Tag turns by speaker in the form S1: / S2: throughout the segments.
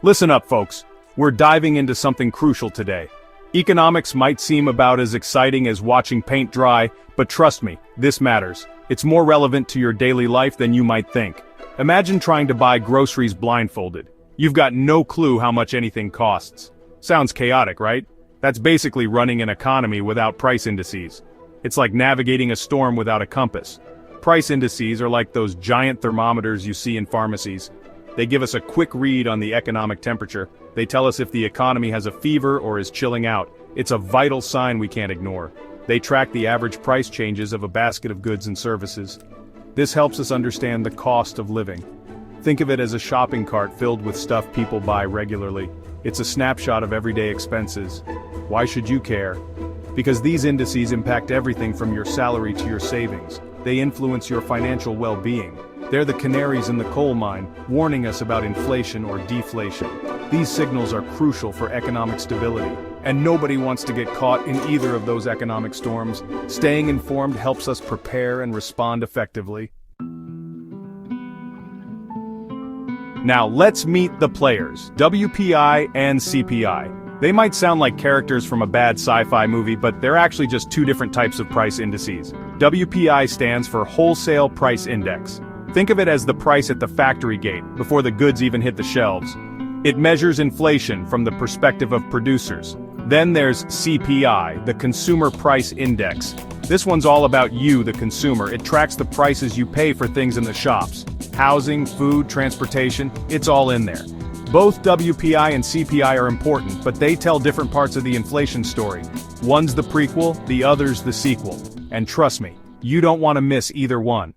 S1: Listen up, folks. We're diving into something crucial today. Economics might seem about as exciting as watching paint dry, but trust me, this matters. It's more relevant to your daily life than you might think. Imagine trying to buy groceries blindfolded. You've got no clue how much anything costs. Sounds chaotic, right? That's basically running an economy without price indices. It's like navigating a storm without a compass. Price indices are like those giant thermometers you see in pharmacies. They give us a quick read on the economic temperature. They tell us if the economy has a fever or is chilling out. It's a vital sign we can't ignore. They track the average price changes of a basket of goods and services. This helps us understand the cost of living. Think of it as a shopping cart filled with stuff people buy regularly. It's a snapshot of everyday expenses. Why should you care? Because these indices impact everything from your salary to your savings. They influence your financial well-being. They're the canaries in the coal mine, warning us about inflation or deflation. These signals are crucial for economic stability, and nobody wants to get caught in either of those economic storms. Staying informed helps us prepare and respond effectively. Now let's meet the players, WPI and CPI. They might sound like characters from a bad sci-fi movie, but they're actually just two different types of price indices. WPI stands for Wholesale Price Index. Think of it as the price at the factory gate, before the goods even hit the shelves. It measures inflation from the perspective of producers. Then there's CPI, the Consumer Price Index. This one's all about you, the consumer. It tracks the prices you pay for things in the shops. Housing, food, transportation, it's all in there. Both WPI and CPI are important, but they tell different parts of the inflation story. One's the prequel, the other's the sequel. And trust me, you don't want to miss either one.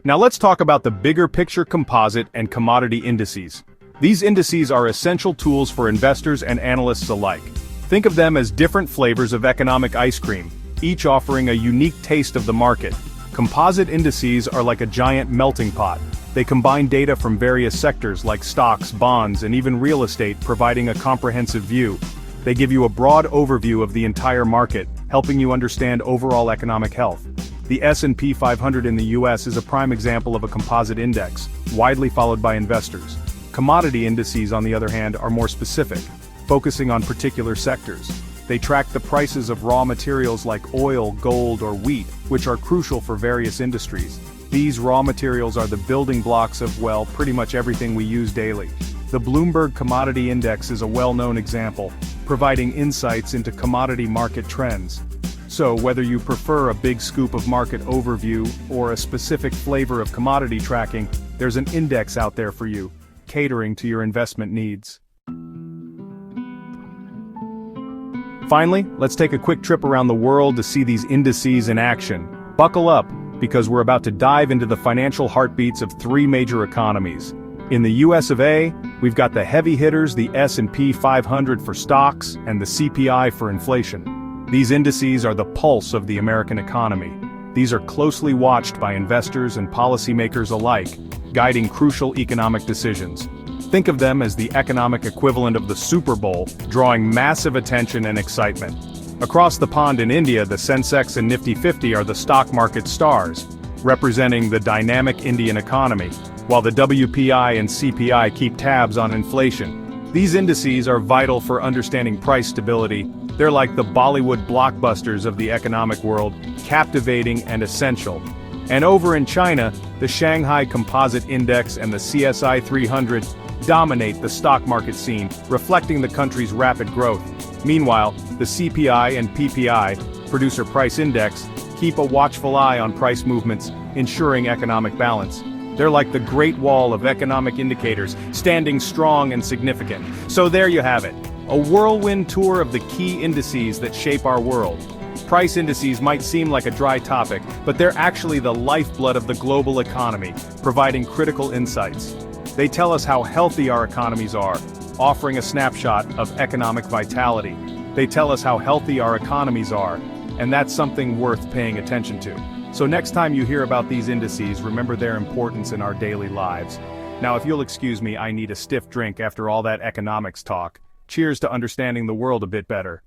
S1: Now let's talk about the bigger picture composite and commodity indices. These indices are essential tools for investors and analysts alike. Think of them as different flavors of economic ice cream, each offering a unique taste of the market. Composite indices are like a giant melting pot. They combine data from various sectors like stocks, bonds, and even real estate, providing a comprehensive view. They give you a broad overview of the entire market, helping you understand overall economic health. The S&P 500 in the US is a prime example of a composite index, widely followed by investors. Commodity indices, on the other hand, are more specific, focusing on particular sectors. They track the prices of raw materials like oil, gold, or wheat, which are crucial for various industries. These raw materials are the building blocks of, well, pretty much everything we use daily. The Bloomberg Commodity Index is a well-known example, providing insights into commodity market trends. So, whether you prefer a big scoop of market overview or a specific flavor of commodity tracking, there's an index out there for you, catering to your investment needs. Finally, let's take a quick trip around the world to see these indices in action. Buckle up, because we're about to dive into the financial heartbeats of three major economies. In the US of A, we've got the heavy hitters, the S&P 500 for stocks, and the CPI for inflation. These indices are the pulse of the American economy. These are closely watched by investors and policymakers alike, guiding crucial economic decisions. Think of them as the economic equivalent of the Super Bowl, drawing massive attention and excitement. Across the pond in India, the Sensex and Nifty 50 are the stock market stars, representing the dynamic Indian economy, while the WPI and CPI keep tabs on inflation. These indices are vital for understanding price stability. They're like the Bollywood blockbusters of the economic world, captivating and essential. And over in China, the Shanghai Composite Index and the CSI 300 dominate the stock market scene, reflecting the country's rapid growth. Meanwhile, the CPI and PPI, Producer Price Index, keep a watchful eye on price movements, ensuring economic balance. They're like the Great Wall of economic indicators, standing strong and significant. So there you have it, a whirlwind tour of the key indices that shape our world. Price indices might seem like a dry topic, but they're actually the lifeblood of the global economy, providing critical insights. They tell us how healthy our economies are, offering a snapshot of economic vitality. They tell us how healthy our economies are, and that's something worth paying attention to. So next time you hear about these indices, remember their importance in our daily lives. Now, if you'll excuse me, I need a stiff drink after all that economics talk. Cheers to understanding the world a bit better.